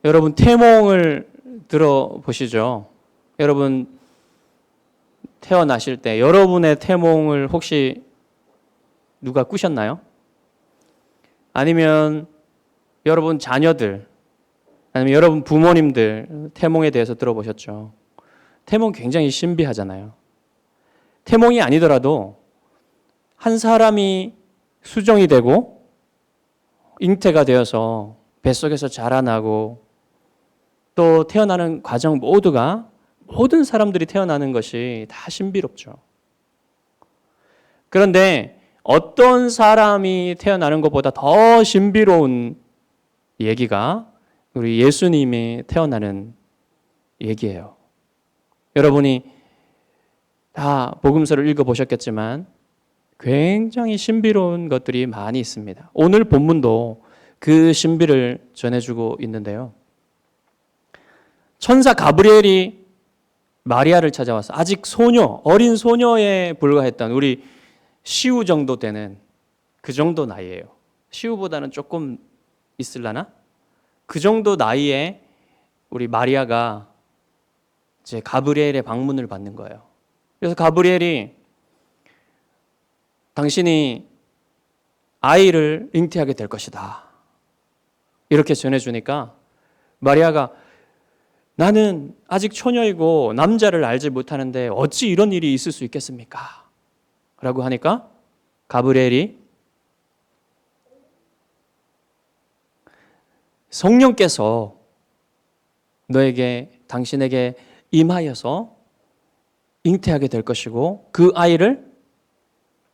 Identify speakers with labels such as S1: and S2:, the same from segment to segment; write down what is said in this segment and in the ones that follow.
S1: 여러분 태몽을 들어보시죠. 여러분 태어나실 때 여러분의 태몽을 혹시 누가 꾸셨나요? 아니면 여러분 자녀들, 아니면 여러분 부모님들 태몽에 대해서 들어보셨죠? 태몽 굉장히 신비하잖아요. 태몽이 아니더라도 한 사람이 수정이 되고 잉태가 되어서 뱃속에서 자라나고 또 태어나는 과정 모두가 모든 사람들이 태어나는 것이 다 신비롭죠. 그런데 어떤 사람이 태어나는 것보다 더 신비로운 얘기가 우리 예수님이 태어나는 얘기예요. 여러분이 다 복음서를 읽어보셨겠지만 굉장히 신비로운 것들이 많이 있습니다. 오늘 본문도 그 신비를 전해주고 있는데요. 천사 가브리엘이 마리아를 찾아와서 아직 소녀, 어린 소녀에 불과했던 우리 시우 정도 되는 그 정도 나이예요. 시우보다는 조금 있을라나? 그 정도 나이에 우리 마리아가 이제 가브리엘의 방문을 받는 거예요. 그래서 가브리엘이 당신이 아이를 잉태하게 될 것이다. 이렇게 전해주니까 마리아가 나는 아직 처녀이고 남자를 알지 못하는데 어찌 이런 일이 있을 수 있겠습니까? 라고 하니까 가브리엘이 성령께서 당신에게 임하여서 잉태하게 될 것이고 그 아이를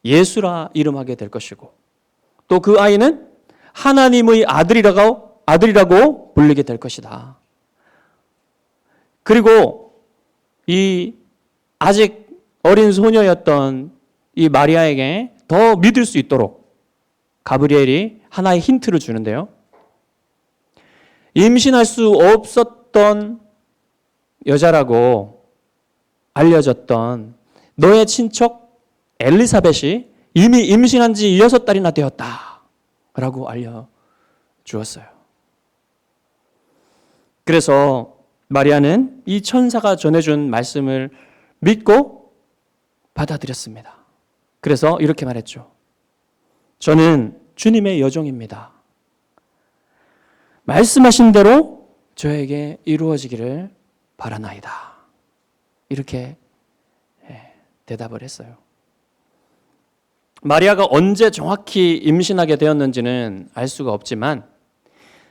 S1: 예수라 이름하게 될 것이고 또 그 아이는 하나님의 아들이라고 불리게 될 것이다. 그리고 이 아직 어린 소녀였던 이 마리아에게 더 믿을 수 있도록 가브리엘이 하나의 힌트를 주는데요. 임신할 수 없었던 여자라고 알려졌던 너의 친척 엘리사벳이 이미 임신한 지 6달이나 되었다 라고 알려주었어요. 그래서 마리아는 이 천사가 전해준 말씀을 믿고 받아들였습니다. 그래서 이렇게 말했죠. 저는 주님의 여종입니다. 말씀하신 대로 저에게 이루어지기를 바라나이다. 이렇게 대답을 했어요. 마리아가 언제 정확히 임신하게 되었는지는 알 수가 없지만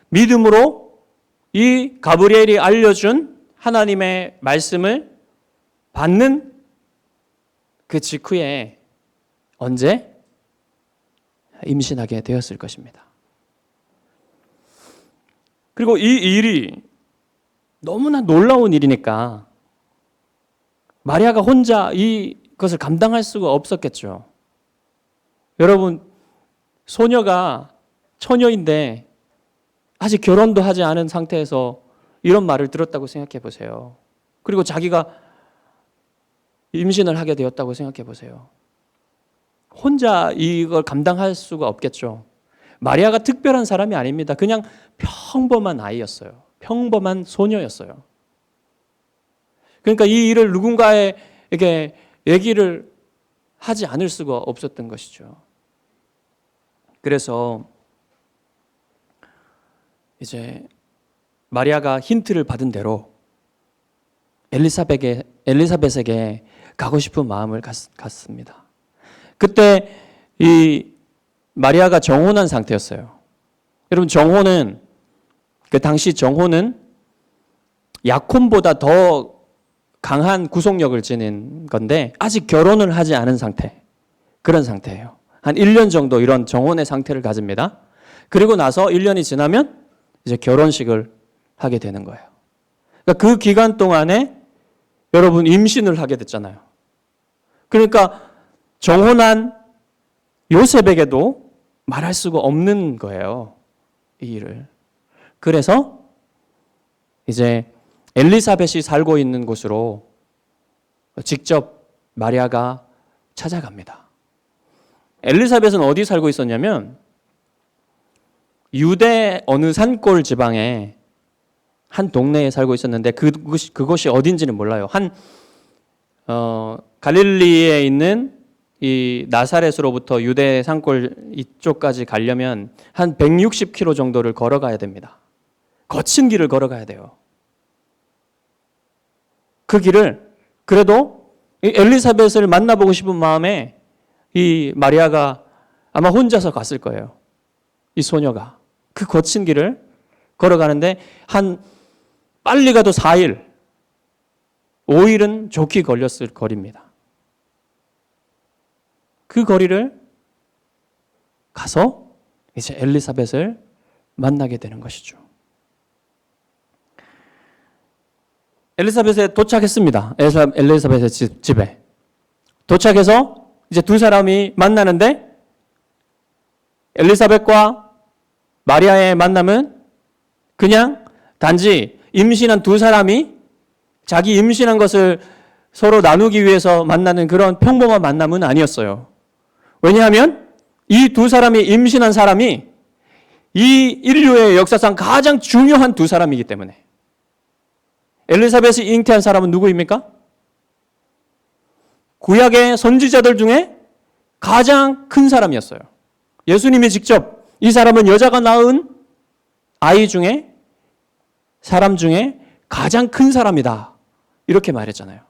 S1: 믿음으로 이 가브리엘이 알려준 하나님의 말씀을 받는 그 직후에 언제 임신하게 되었을 것입니다. 그리고 이 일이 너무나 놀라운 일이니까 마리아가 혼자 이것을 감당할 수가 없었겠죠. 여러분, 소녀가 처녀인데 아직 결혼도 하지 않은 상태에서 이런 말을 들었다고 생각해 보세요. 그리고 자기가 임신을 하게 되었다고 생각해 보세요. 혼자 이걸 감당할 수가 없겠죠. 마리아가 특별한 사람이 아닙니다. 그냥 평범한 아이였어요. 평범한 소녀였어요. 그러니까 이 일을 누군가에게 얘기를 하지 않을 수가 없었던 것이죠. 그래서 이제 마리아가 힌트를 받은 대로 엘리사벳에게 가고 싶은 마음을 갖습니다. 그때 이 마리아가 정혼한 상태였어요. 여러분, 정혼은 그 당시 정혼은 약혼보다 더 강한 구속력을 지닌 건데 아직 결혼을 하지 않은 상태, 그런 상태예요. 한 1년 정도 이런 정혼의 상태를 가집니다. 그리고 나서 1년이 지나면 이제 결혼식을 하게 되는 거예요. 그러니까 그 기간 동안에 여러분 임신을 하게 됐잖아요. 그러니까 정혼한 요셉에게도 말할 수가 없는 거예요. 이 일을. 그래서 이제 엘리사벳이 살고 있는 곳으로 직접 마리아가 찾아갑니다. 엘리사벳은 어디 살고 있었냐면 유대 어느 산골 지방에 한 동네에 살고 있었는데 그곳이 어딘지는 몰라요. 갈릴리에 있는 이 나사렛으로부터 유대 산골 이쪽까지 가려면 한 160km 정도를 걸어가야 됩니다. 거친 길을 걸어가야 돼요. 그 길을 그래도 엘리사벳을 만나보고 싶은 마음에 이 마리아가 아마 혼자서 갔을 거예요. 이 소녀가 그 거친 길을 걸어가는데 빨리 가도 4일, 5일은 좋게 걸렸을 거리입니다. 그 거리를 가서 이제 엘리사벳을 만나게 되는 것이죠. 엘리사벳에 도착했습니다. 엘리사벳의 집에 도착해서 이제 두 사람이 만나는데 엘리사벳과 마리아의 만남은 그냥 단지 임신한 두 사람이 자기 임신한 것을 서로 나누기 위해서 만나는 그런 평범한 만남은 아니었어요. 왜냐하면 이 두 사람이 임신한 사람이 이 인류의 역사상 가장 중요한 두 사람이기 때문에. 엘리사벳이 잉태한 사람은 누구입니까? 구약의 선지자들 중에 가장 큰 사람이었어요. 예수님이 직접 이 사람은 여자가 낳은 아이 중에 사람 중에 가장 큰 사람이다. 이렇게 말했잖아요.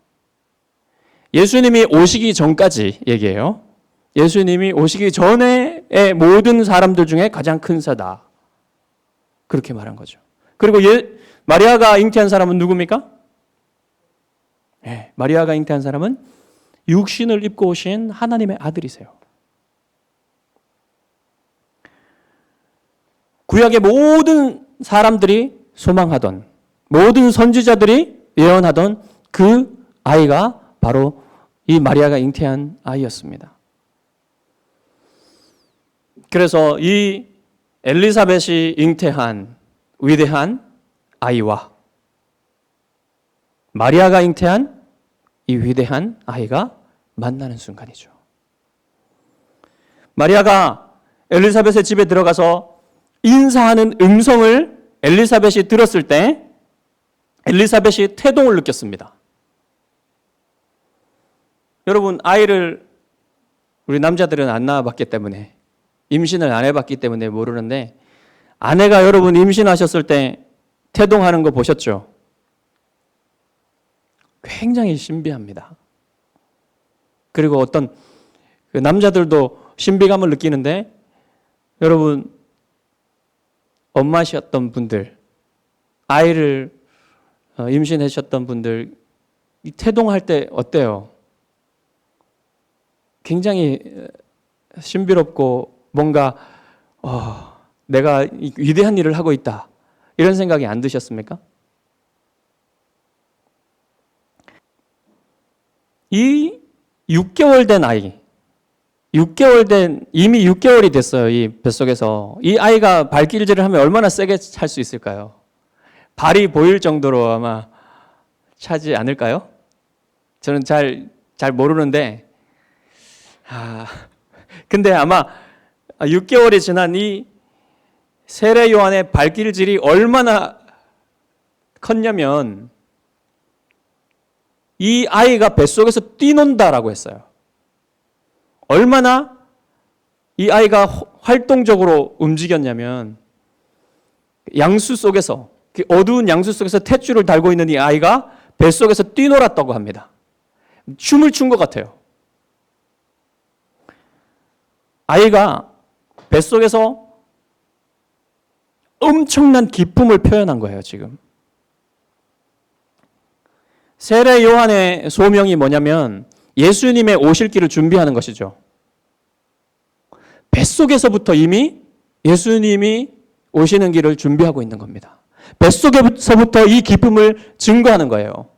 S1: 예수님이 오시기 전까지 얘기해요. 예수님이 오시기 전의 모든 사람들 중에 가장 큰 사다. 그렇게 말한 거죠. 그리고 마리아가 잉태한 사람은 누굽니까? 마리아가 잉태한 사람은 육신을 입고 오신 하나님의 아들이세요. 구약의 모든 사람들이 소망하던, 모든 선지자들이 예언하던 그 아이가 바로 이 마리아가 잉태한 아이였습니다. 그래서 이 엘리사벳이 잉태한 위대한 아이와 마리아가 잉태한 이 위대한 아이가 만나는 순간이죠. 마리아가 엘리사벳의 집에 들어가서 인사하는 음성을 엘리사벳이 들었을 때 엘리사벳이 태동을 느꼈습니다. 여러분, 아이를 우리 남자들은 안 낳아봤기 때문에, 임신을 안 해봤기 때문에 모르는데, 아내가 여러분 임신하셨을 때 태동하는 거 보셨죠? 굉장히 신비합니다. 그리고 어떤 남자들도 신비감을 느끼는데, 여러분 엄마셨던 분들, 아이를 임신하셨던 분들 이 태동할 때 어때요? 굉장히 신비롭고 뭔가 내가 위대한 일을 하고 있다 이런 생각이 안 드셨습니까? 이 6개월 된 아이, 이미 6개월이 됐어요. 이 뱃속에서. 이 아이가 발길질을 하면 얼마나 세게 찰 수 있을까요? 발이 보일 정도로 아마 차지 않을까요? 저는 잘 모르는데, 근데 아마 6개월이 지난 이 세례 요한의 발길질이 얼마나 컸냐면, 이 아이가 뱃속에서 뛰논다라고 했어요. 얼마나 이 아이가 활동적으로 움직였냐면, 양수 속에서, 어두운 양수 속에서 탯줄을 달고 있는 이 아이가 뱃속에서 뛰놀았다고 합니다. 춤을 춘 것 같아요. 아이가 뱃속에서 엄청난 기쁨을 표현한 거예요, 지금. 세례 요한의 소명이 뭐냐면 예수님의 오실 길을 준비하는 것이죠. 뱃속에서부터 이미 예수님이 오시는 길을 준비하고 있는 겁니다. 뱃속에서부터 이 기쁨을 증거하는 거예요.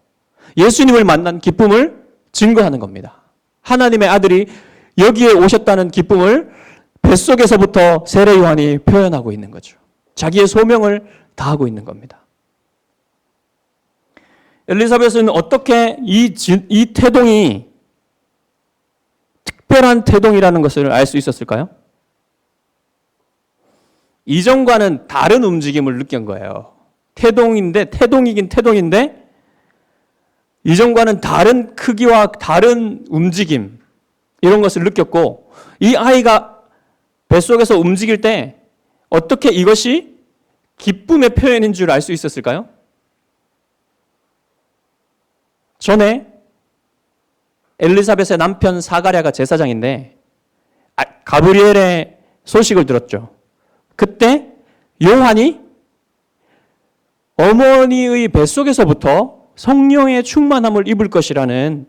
S1: 예수님을 만난 기쁨을 증거하는 겁니다. 하나님의 아들이 여기에 오셨다는 기쁨을 뱃속에서부터 세례 요한이 표현하고 있는 거죠. 자기의 소명을 다하고 있는 겁니다. 엘리사벳은 어떻게 이 태동이 특별한 태동이라는 것을 알 수 있었을까요? 이전과는 다른 움직임을 느낀 거예요. 태동이긴 태동인데 이전과는 다른 크기와 다른 움직임 이런 것을 느꼈고 이 아이가 뱃속에서 움직일 때 어떻게 이것이 기쁨의 표현인 줄 알 수 있었을까요? 전에 엘리사벳의 남편 사가랴가 제사장인데 가브리엘의 소식을 들었죠. 그때 요한이 어머니의 뱃속에서부터 성령의 충만함을 입을 것이라는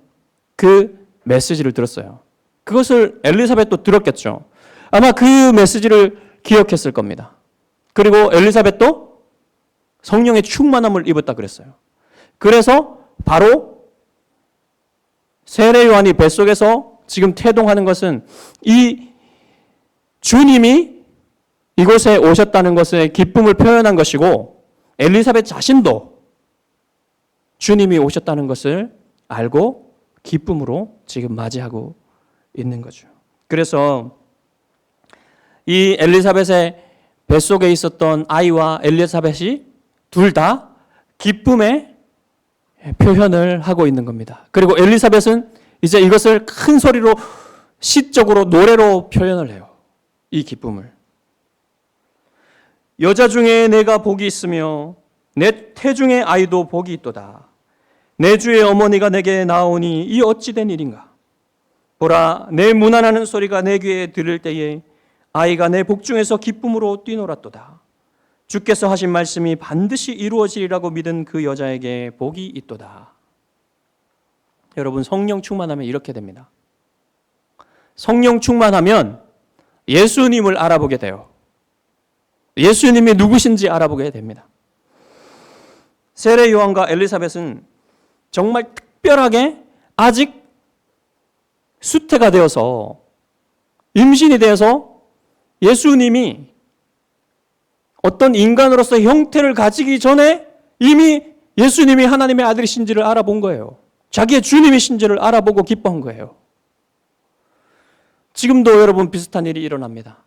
S1: 그 메시지를 들었어요. 그것을 엘리사벳도 들었겠죠. 아마 그 메시지를 기억했을 겁니다. 그리고 엘리사벳도 성령의 충만함을 입었다 그랬어요. 그래서 바로 세례 요한이 뱃속에서 지금 태동하는 것은 이 주님이 이곳에 오셨다는 것의 기쁨을 표현한 것이고 엘리사벳 자신도 주님이 오셨다는 것을 알고 기쁨으로 지금 맞이하고 있는 거죠. 그래서 이 엘리사벳의 뱃속에 있었던 아이와 엘리사벳이 둘 다 기쁨의 표현을 하고 있는 겁니다. 그리고 엘리사벳은 이제 이것을 큰 소리로 시적으로 노래로 표현을 해요. 이 기쁨을. 여자 중에 내가 복이 있으며 내 태중의 아이도 복이 있도다. 내 주의 어머니가 내게 나오니 이 어찌 된 일인가. 보라 내 문안하는 소리가 내 귀에 들을 때에 아이가 내 복중에서 기쁨으로 뛰놀았도다. 주께서 하신 말씀이 반드시 이루어지리라고 믿은 그 여자에게 복이 있도다. 여러분 성령 충만하면 이렇게 됩니다. 성령 충만하면 예수님을 알아보게 돼요. 예수님이 누구신지 알아보게 됩니다. 세례 요한과 엘리사벳은 정말 특별하게 아직 수태가 되어서 임신이 되어서 예수님이 어떤 인간으로서 형태를 가지기 전에 이미 예수님이 하나님의 아들이신지를 알아본 거예요. 자기의 주님이신지를 알아보고 기뻐한 거예요. 지금도 여러분 비슷한 일이 일어납니다.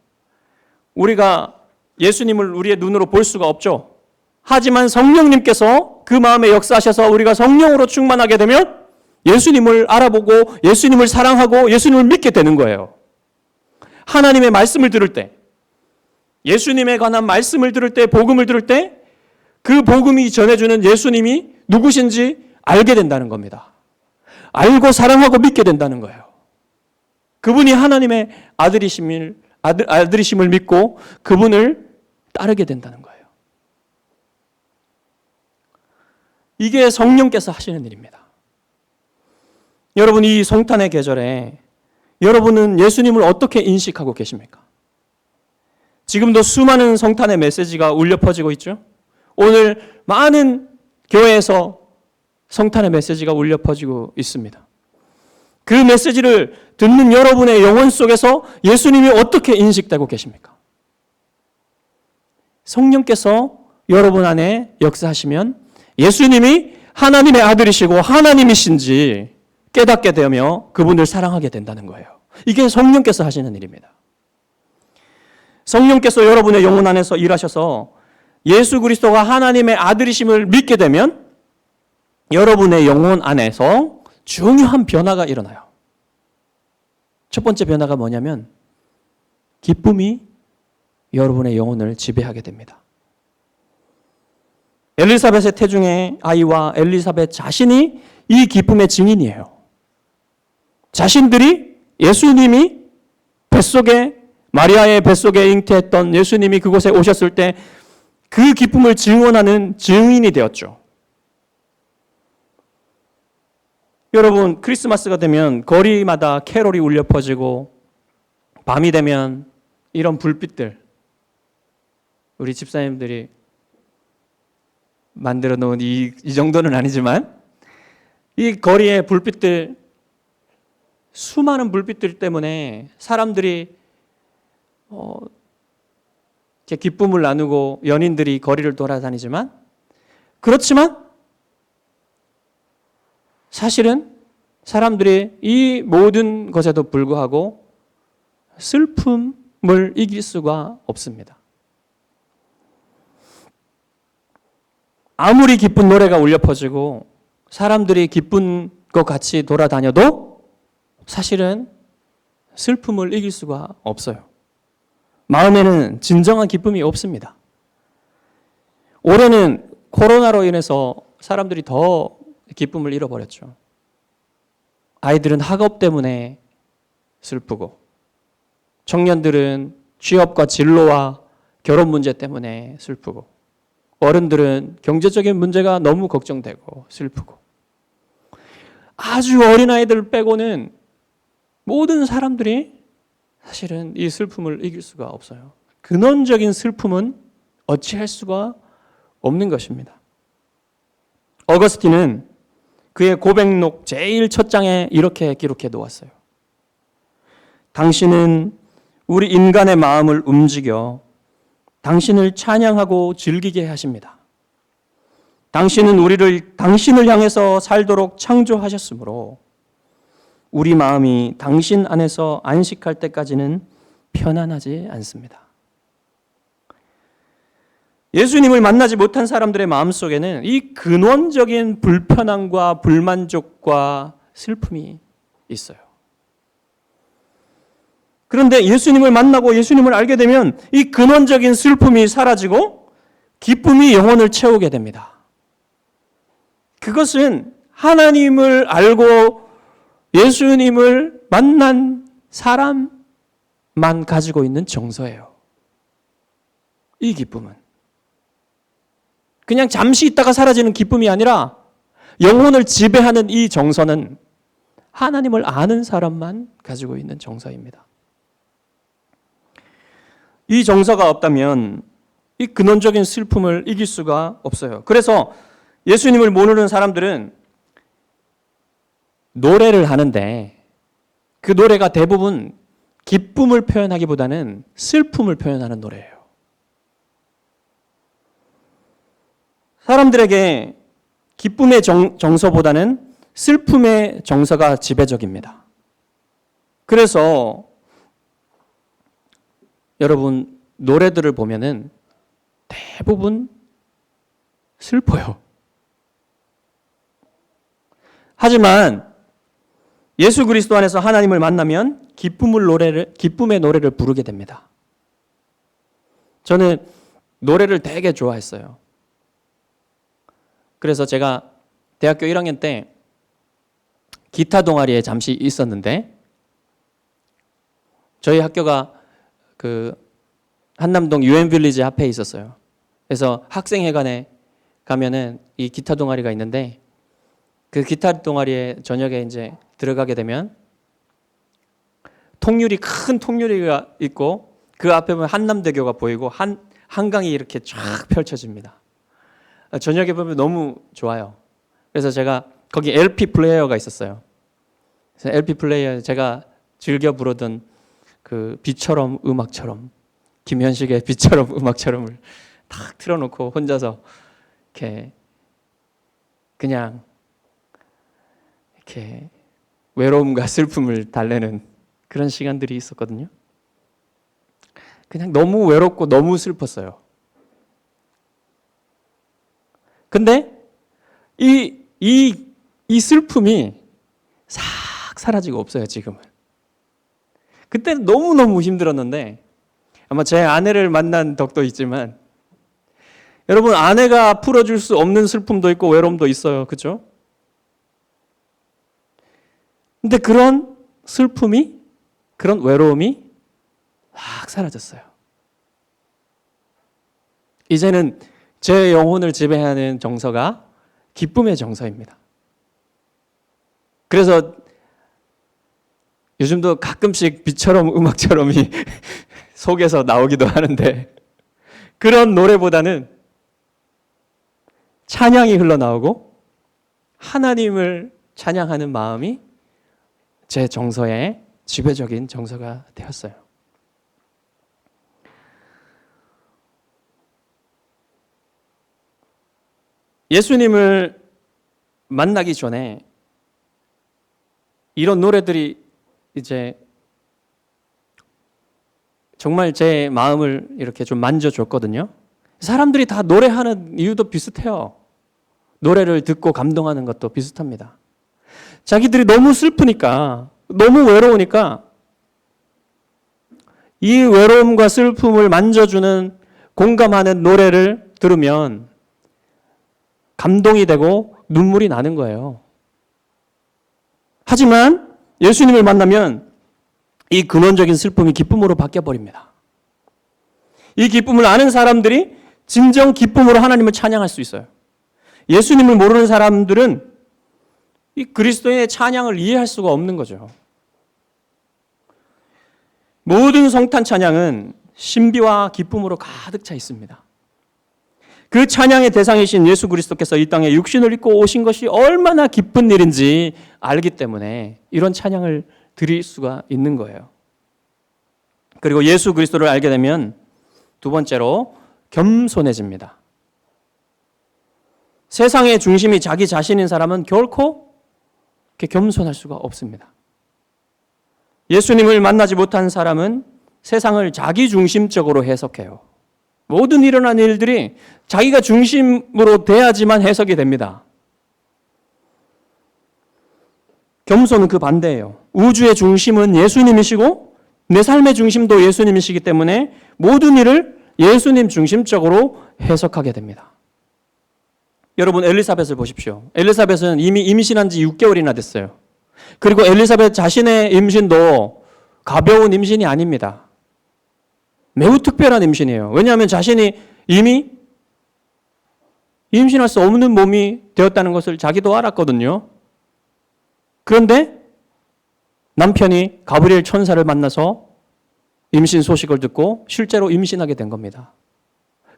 S1: 우리가 예수님을 우리의 눈으로 볼 수가 없죠. 하지만 성령님께서 그 마음에 역사하셔서 우리가 성령으로 충만하게 되면 예수님을 알아보고 예수님을 사랑하고 예수님을 믿게 되는 거예요. 하나님의 말씀을 들을 때, 예수님에 관한 말씀을 들을 때, 복음을 들을 때 그 복음이 전해주는 예수님이 누구신지 알게 된다는 겁니다. 알고 사랑하고 믿게 된다는 거예요. 그분이 하나님의 아들이심을 믿고 그분을 따르게 된다는 거예요. 이게 성령께서 하시는 일입니다. 여러분 이 성탄의 계절에 여러분은 예수님을 어떻게 인식하고 계십니까? 지금도 수많은 성탄의 메시지가 울려 퍼지고 있죠. 오늘 많은 교회에서 성탄의 메시지가 울려 퍼지고 있습니다. 그 메시지를 듣는 여러분의 영혼 속에서 예수님이 어떻게 인식되고 계십니까? 성령께서 여러분 안에 역사하시면 예수님이 하나님의 아들이시고 하나님이신지 깨닫게 되며 그분을 사랑하게 된다는 거예요. 이게 성령께서 하시는 일입니다. 성령께서 여러분의 영혼 안에서 일하셔서 예수 그리스도가 하나님의 아들이심을 믿게 되면 여러분의 영혼 안에서 중요한 변화가 일어나요. 첫 번째 변화가 뭐냐면 기쁨이 여러분의 영혼을 지배하게 됩니다. 엘리사벳의 태중의 아이와 엘리사벳 자신이 이 기쁨의 증인이에요. 자신들이 예수님이 마리아의 뱃속에 잉태했던 예수님이 그곳에 오셨을 때 그 기쁨을 증언하는 증인이 되었죠. 여러분 크리스마스가 되면 거리마다 캐롤이 울려 퍼지고 밤이 되면 이런 불빛들 우리 집사님들이 만들어 놓은 이 정도는 아니지만 이 거리의 불빛들 수많은 불빛들 때문에 사람들이 이렇게 기쁨을 나누고 연인들이 거리를 돌아다니지만 그렇지만 사실은 사람들이 이 모든 것에도 불구하고 슬픔을 이길 수가 없습니다. 아무리 기쁜 노래가 울려 퍼지고 사람들이 기쁜 것 같이 돌아다녀도 사실은 슬픔을 이길 수가 없어요. 마음에는 진정한 기쁨이 없습니다. 올해는 코로나로 인해서 사람들이 더 기쁨을 잃어버렸죠. 아이들은 학업 때문에 슬프고, 청년들은 취업과 진로와 결혼 문제 때문에 슬프고, 어른들은 경제적인 문제가 너무 걱정되고 슬프고, 아주 어린아이들 빼고는 모든 사람들이 사실은 이 슬픔을 이길 수가 없어요. 근원적인 슬픔은 어찌할 수가 없는 것입니다. 어거스틴은 그의 고백록 제일 첫 장에 이렇게 기록해 놓았어요. 당신은 우리 인간의 마음을 움직여 당신을 찬양하고 즐기게 하십니다. 당신은 우리를 당신을 향해서 살도록 창조하셨으므로 우리 마음이 당신 안에서 안식할 때까지는 편안하지 않습니다. 예수님을 만나지 못한 사람들의 마음속에는 이 근원적인 불편함과 불만족과 슬픔이 있어요. 그런데 예수님을 만나고 예수님을 알게 되면 이 근원적인 슬픔이 사라지고 기쁨이 영혼을 채우게 됩니다. 그것은 하나님을 알고 예수님을 만난 사람만 가지고 있는 정서예요. 이 기쁨은. 그냥 잠시 있다가 사라지는 기쁨이 아니라 영혼을 지배하는 이 정서는 하나님을 아는 사람만 가지고 있는 정서입니다. 이 정서가 없다면 이 근원적인 슬픔을 이길 수가 없어요. 그래서 예수님을 모르는 사람들은 노래를 하는데 그 노래가 대부분 기쁨을 표현하기보다는 슬픔을 표현하는 노래예요. 사람들에게 기쁨의 정서보다는 슬픔의 정서가 지배적입니다. 그래서 여러분 노래들을 보면은 대부분 슬퍼요. 하지만 예수 그리스도 안에서 하나님을 만나면 기쁨의 노래를 부르게 됩니다. 저는 노래를 되게 좋아했어요. 그래서 제가 대학교 1학년 때 기타 동아리에 잠시 있었는데 저희 학교가 그 한남동 유엔빌리지 앞에 있었어요. 그래서 학생회관에 가면은 이 기타 동아리가 있는데 그 기타 동아리에 저녁에 이제 들어가게 되면 큰 통유리가 있고 그 앞에 보면 한남대교가 보이고 한강이 이렇게 쫙 펼쳐집니다. 저녁에 보면 너무 좋아요. 그래서 제가 거기 LP 플레이어가 있었어요. 그래서 LP 플레이어 제가 즐겨 부르던 그 비처럼 음악처럼 김현식의 비처럼 음악처럼을 탁 틀어놓고 혼자서 이렇게 그냥 이렇게 외로움과 슬픔을 달래는 그런 시간들이 있었거든요. 그냥 너무 외롭고 너무 슬펐어요. 근데 이 슬픔이 싹 사라지고 없어요, 지금은. 그때는 너무너무 힘들었는데 아마 제 아내를 만난 덕도 있지만 여러분 아내가 풀어줄 수 없는 슬픔도 있고 외로움도 있어요. 그렇죠? 근데 그런 슬픔이 그런 외로움이 확 사라졌어요. 이제는 제 영혼을 지배하는 정서가 기쁨의 정서입니다. 그래서 요즘도 가끔씩 비처럼 음악처럼이 속에서 나오기도 하는데 그런 노래보다는 찬양이 흘러나오고 하나님을 찬양하는 마음이 제 정서의 지배적인 정서가 되었어요. 예수님을 만나기 전에 이런 노래들이 이제 정말 제 마음을 이렇게 좀 만져줬거든요. 사람들이 다 노래하는 이유도 비슷해요. 노래를 듣고 감동하는 것도 비슷합니다. 자기들이 너무 슬프니까, 너무 외로우니까 이 외로움과 슬픔을 만져주는, 공감하는 노래를 들으면 감동이 되고 눈물이 나는 거예요. 하지만 예수님을 만나면 이 근원적인 슬픔이 기쁨으로 바뀌어버립니다. 이 기쁨을 아는 사람들이 진정 기쁨으로 하나님을 찬양할 수 있어요. 예수님을 모르는 사람들은 이 그리스도의 찬양을 이해할 수가 없는 거죠. 모든 성탄 찬양은 신비와 기쁨으로 가득 차 있습니다. 그 찬양의 대상이신 예수 그리스도께서 이 땅에 육신을 입고 오신 것이 얼마나 기쁜 일인지 알기 때문에 이런 찬양을 드릴 수가 있는 거예요. 그리고 예수 그리스도를 알게 되면 두 번째로 겸손해집니다. 세상의 중심이 자기 자신인 사람은 결코 이렇게 겸손할 수가 없습니다. 예수님을 만나지 못한 사람은 세상을 자기 중심적으로 해석해요. 모든 일어난 일들이 자기가 중심으로 돼야지만 해석이 됩니다. 겸손은 그 반대예요. 우주의 중심은 예수님이시고 내 삶의 중심도 예수님이시기 때문에 모든 일을 예수님 중심적으로 해석하게 됩니다. 여러분, 엘리사벳을 보십시오. 엘리사벳은 이미 임신한 지 6개월이나 됐어요. 그리고 엘리사벳 자신의 임신도 가벼운 임신이 아닙니다. 매우 특별한 임신이에요. 왜냐하면 자신이 이미 임신할 수 없는 몸이 되었다는 것을 자기도 알았거든요. 그런데 남편이 가브리엘 천사를 만나서 임신 소식을 듣고 실제로 임신하게 된 겁니다.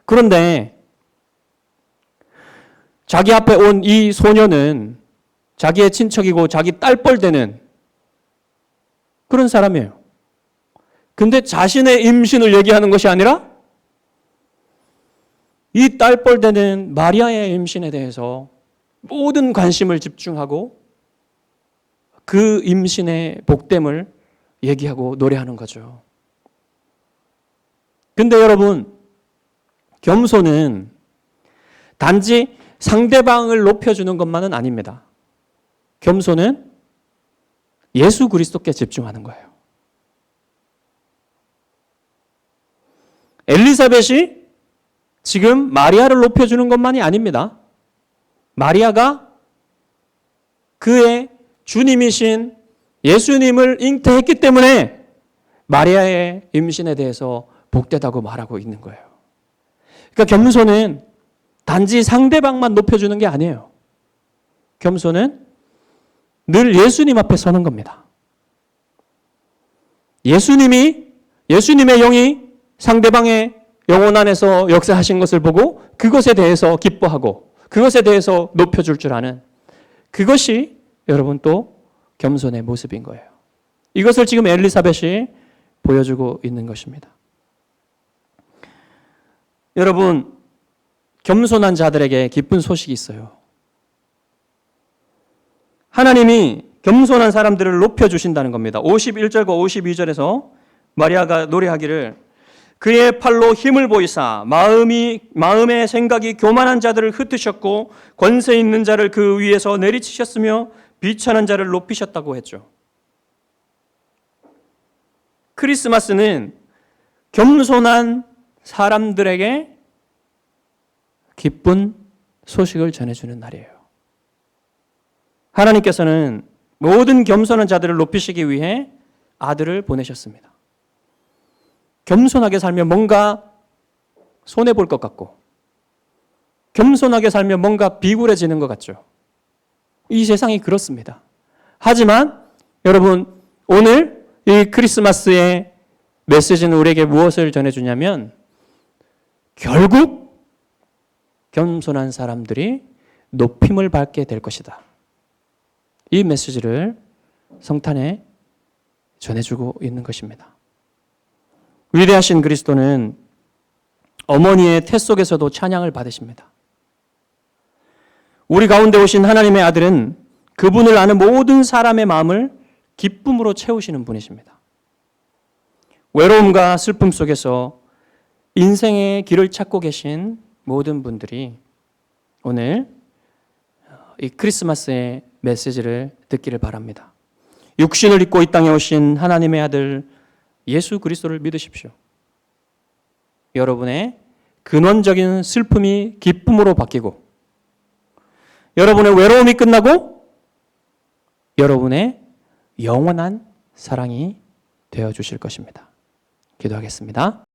S1: 그런데 자기 앞에 온 이 소녀는 자기의 친척이고 자기 딸뻘 되는 그런 사람이에요. 근데 자신의 임신을 얘기하는 것이 아니라 이 딸뻘 되는 마리아의 임신에 대해서 모든 관심을 집중하고 그 임신의 복됨을 얘기하고 노래하는 거죠. 근데 여러분, 겸손은 단지 상대방을 높여주는 것만은 아닙니다. 겸손은 예수 그리스도께 집중하는 거예요. 엘리사벳이 지금 마리아를 높여주는 것만이 아닙니다. 마리아가 그의 주님이신 예수님을 잉태했기 때문에 마리아의 임신에 대해서 복되다고 말하고 있는 거예요. 그러니까 겸손은 단지 상대방만 높여주는 게 아니에요. 겸손은 늘 예수님 앞에 서는 겁니다. 예수님의 영이 상대방의 영혼 안에서 역사하신 것을 보고 그것에 대해서 기뻐하고 그것에 대해서 높여줄 줄 아는 그것이 여러분 또 겸손의 모습인 거예요. 이것을 지금 엘리사벳이 보여주고 있는 것입니다. 여러분, 겸손한 자들에게 기쁜 소식이 있어요. 하나님이 겸손한 사람들을 높여주신다는 겁니다. 51절과 52절에서 마리아가 노래하기를 그의 팔로 힘을 보이사 마음의 생각이 교만한 자들을 흩으셨고 권세 있는 자를 그 위에서 내리치셨으며 비천한 자를 높이셨다고 했죠. 크리스마스는 겸손한 사람들에게 기쁜 소식을 전해주는 날이에요. 하나님께서는 모든 겸손한 자들을 높이시기 위해 아들을 보내셨습니다. 겸손하게 살면 뭔가 손해볼 것 같고 겸손하게 살면 뭔가 비굴해지는 것 같죠. 이 세상이 그렇습니다. 하지만 여러분, 오늘 이 크리스마스의 메시지는 우리에게 무엇을 전해주냐면 결국 겸손한 사람들이 높임을 받게 될 것이다. 이 메시지를 성탄에 전해주고 있는 것입니다. 위대하신 그리스도는 어머니의 태 속에서도 찬양을 받으십니다. 우리 가운데 오신 하나님의 아들은 그분을 아는 모든 사람의 마음을 기쁨으로 채우시는 분이십니다. 외로움과 슬픔 속에서 인생의 길을 찾고 계신 모든 분들이 오늘 이 크리스마스의 메시지를 듣기를 바랍니다. 육신을 입고 이 땅에 오신 하나님의 아들 예수 그리스도를 믿으십시오. 여러분의 근원적인 슬픔이 기쁨으로 바뀌고 여러분의 외로움이 끝나고 여러분의 영원한 사랑이 되어 주실 것입니다. 기도하겠습니다.